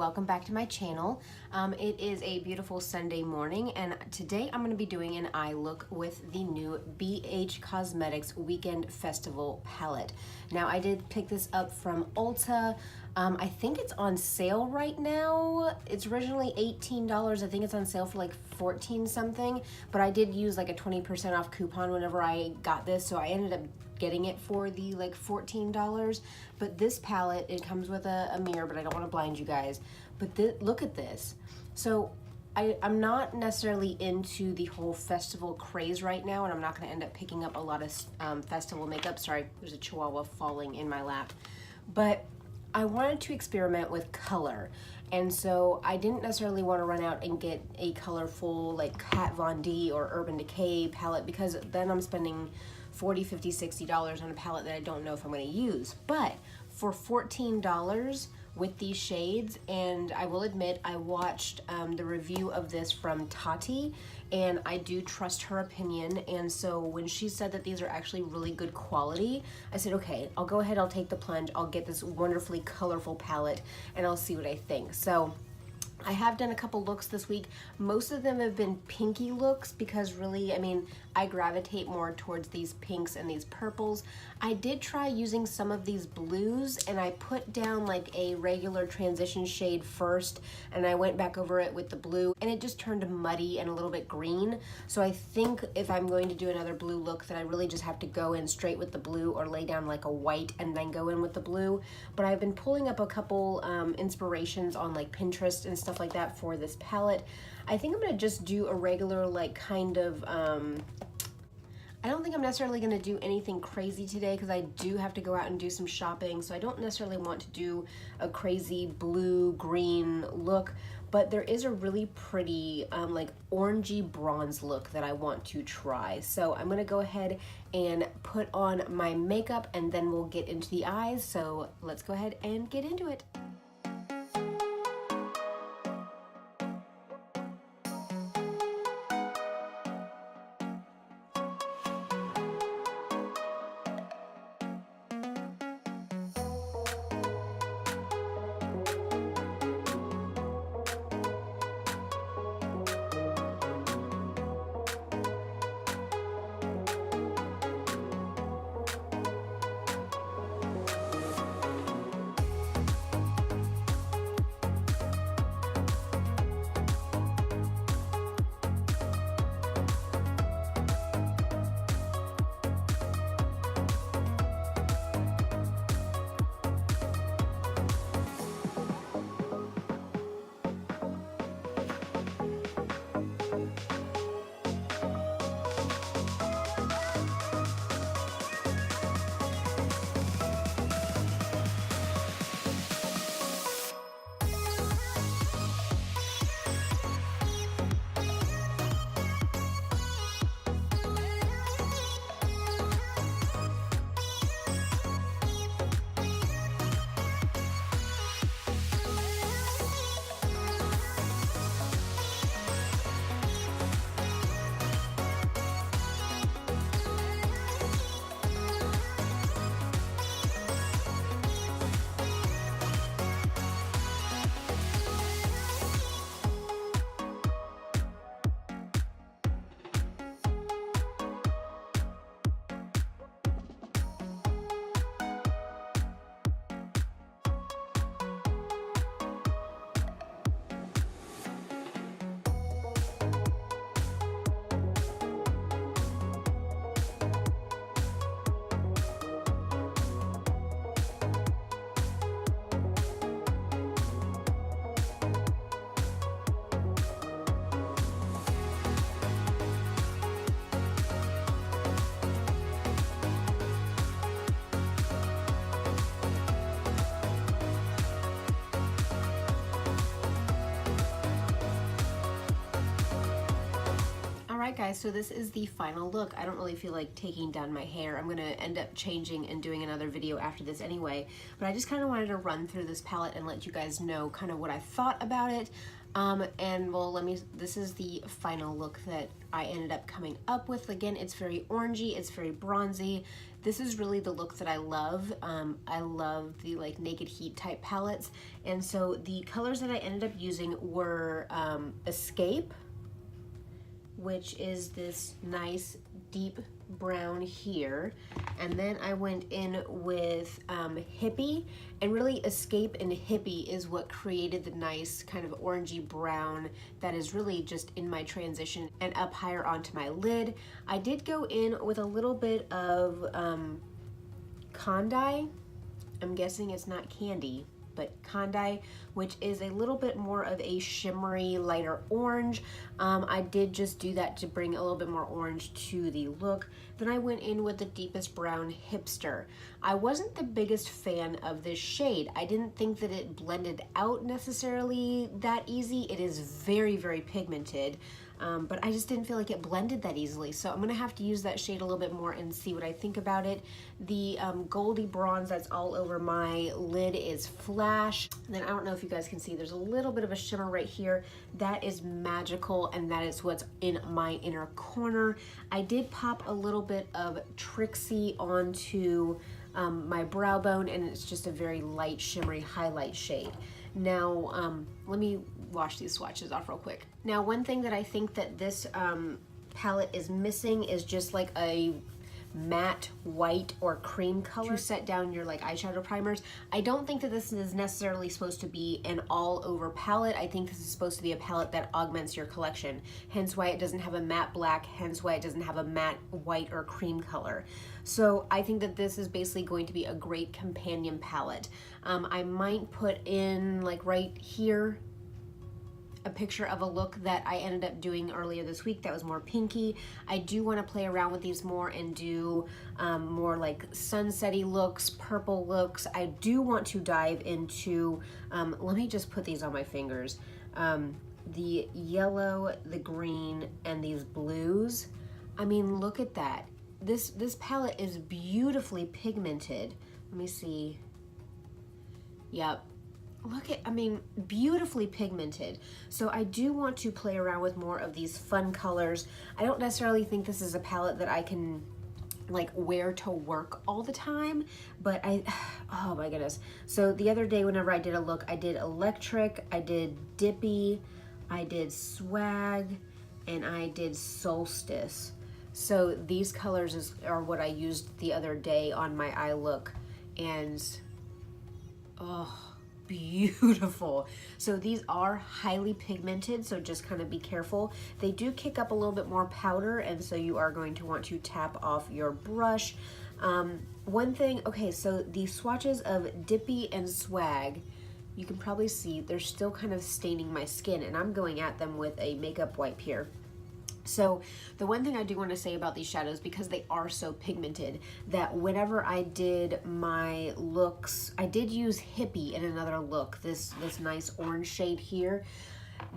welcome back to my channel. It is a beautiful Sunday morning, and today I'm going to be doing an eye look with the new BH Cosmetics Weekend Festival palette. Now, I did pick this up from Ulta. I think it's on sale right now. It's originally $18. I think it's on sale for like 14 something, but I did use like a 20% off coupon whenever I got this, so I ended up getting it for the like $14. But this palette, it comes with a mirror, but I don't want to blind you guys. But look at this. So I'm not necessarily into the whole festival craze right now, and I'm not going to end up picking up a lot of festival makeup. Sorry, there's a chihuahua falling in my lap. But I wanted to experiment with color, and so I didn't necessarily want to run out and get a colorful like Kat Von D or Urban Decay palette, because then I'm spending $40, $50, $60 on a palette that I don't know if I'm going to use. But for $14 with these shades, and I will admit I watched the review of this from Tati, and I do trust her opinion, and so when she said that these are actually really good quality, I said, okay, I'll go ahead, I'll take the plunge, I'll get this wonderfully colorful palette, and I'll see what I think. So I have done a couple looks this week. Most of them have been pinky looks because really, I mean, I gravitate more towards these pinks and these purples. I did try using some of these blues, and I put down like a regular transition shade first, and I went back over it with the blue, and it just turned muddy and a little bit green. So I think if I'm going to do another blue look, that I really just have to go in straight with the blue or lay down like a white and then go in with the blue. But I've been pulling up a couple inspirations on like Pinterest and stuff like that for this palette. I think I'm gonna just do a regular like kind of I don't think I'm necessarily gonna do anything crazy today because I do have to go out and do some shopping, so I don't necessarily want to do a crazy blue green look, but there is a really pretty like orangey bronze look that I want to try. So I'm gonna go ahead and put on my makeup, and then we'll get into the eyes. So let's go ahead and get into it. Alright guys, so this is the final look. I don't really feel like taking down my hair. I'm going to end up changing and doing another video after this anyway, but I just kind of wanted to run through this palette and let you guys know kind of what I thought about it. And well, this is the final look that I ended up coming up with. Again, it's very orangey, it's very bronzy. This is really the look that I love. I love the like Naked Heat type palettes. And so the colors that I ended up using were Escape, which is this nice deep brown here, and then I went in with Hippie, and really Escape and Hippie is what created the nice kind of orangey brown that is really just in my transition and up higher onto my lid. I did go in with a little bit of Condé. I'm guessing it's not candy, but Condé, which is a little bit more of a shimmery, lighter orange. I did just do that to bring a little bit more orange to the look. Then I went in with the deepest brown Hipster. I wasn't the biggest fan of this shade. I didn't think that it blended out necessarily that easy. It is very, very pigmented. But I just didn't feel like it blended that easily. So I'm gonna have to use that shade a little bit more and see what I think about it. The Goldie Bronze that's all over my lid is Flash. And then I don't know if you guys can see, there's a little bit of a shimmer right here. That is Magical, and that is what's in my inner corner. I did pop a little bit of Trixie onto my brow bone, and it's just a very light, shimmery highlight shade. Now, let me wash these swatches off real quick. Now, one thing that I think that this palette is missing is just like a matte white or cream color to set down your like eyeshadow primers. I don't think that this is necessarily supposed to be an all over palette. I think this is supposed to be a palette that augments your collection, hence why it doesn't have a matte black, hence why it doesn't have a matte white or cream color. So I think that this is basically going to be a great companion palette. I might put in like right here a picture of a look that I ended up doing earlier this week that was more pinky. I do want to play around with these more and do more like sunsetty looks, purple looks. I do want to dive into, let me just put these on my fingers, the yellow, the green, and these blues. I mean, look at that. This palette is beautifully pigmented. Let me see. Yep. Look at, I mean, beautifully pigmented. So I do want to play around with more of these fun colors. I don't necessarily think this is a palette that I can like wear to work all the time, but oh my goodness. So the other day whenever I did a look, I did Electric, I did Dippy, I did Swag, and I did Solstice. So these colors are what I used the other day on my eye look, and oh, beautiful. So these are highly pigmented, so just kind of be careful. They do kick up a little bit more powder, and so you are going to want to tap off your brush. One thing, okay, so the swatches of Dippy and Swag, you can probably see they're still kind of staining my skin, and I'm going at them with a makeup wipe here. So the one thing I do want to say about these shadows, because they are so pigmented, that whenever I did my looks, I did use Hippie in another look, this nice orange shade here.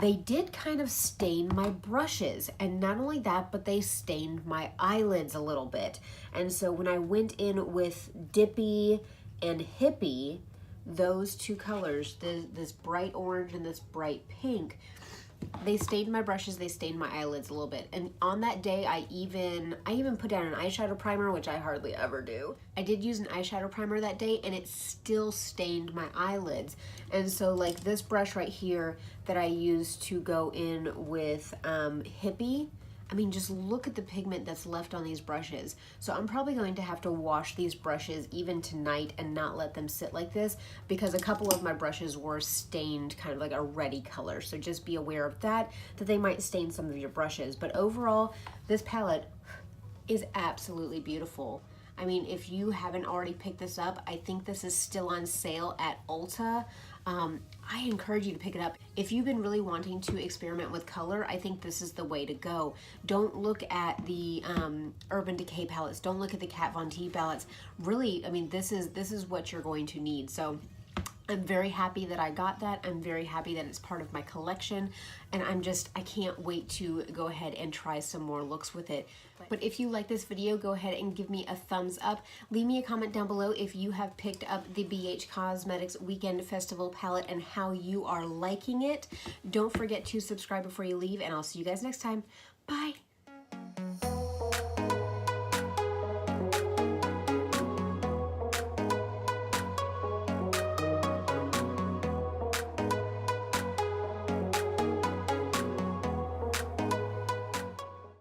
They did kind of stain my brushes, and not only that, but they stained my eyelids a little bit. And so when I went in with Dippy and Hippie, those two colors, this bright orange and this bright pink, they stained my brushes, they stained my eyelids a little bit. And on that day, I even put down an eyeshadow primer, which I hardly ever do. I did use an eyeshadow primer that day, and it still stained my eyelids. And so like this brush right here that I used to go in with Hippie, I mean, just look at the pigment that's left on these brushes. So I'm probably going to have to wash these brushes even tonight and not let them sit like this, because a couple of my brushes were stained kind of like a reddy color. So just be aware of that they might stain some of your brushes. But overall, this palette is absolutely beautiful. I mean, if you haven't already picked this up, I think this is still on sale at Ulta. I encourage you to pick it up. If you've been really wanting to experiment with color, I think this is the way to go. Don't look at the Urban Decay palettes. Don't look at the Kat Von D palettes. Really, I mean, this is what you're going to need. So I'm very happy that I got that. I'm very happy that it's part of my collection, and I can't wait to go ahead and try some more looks with it. But if you like this video, go ahead and give me a thumbs up. Leave me a comment down below if you have picked up the BH Cosmetics Weekend Festival palette and how you are liking it. Don't forget to subscribe before you leave, and I'll see you guys next time. Bye.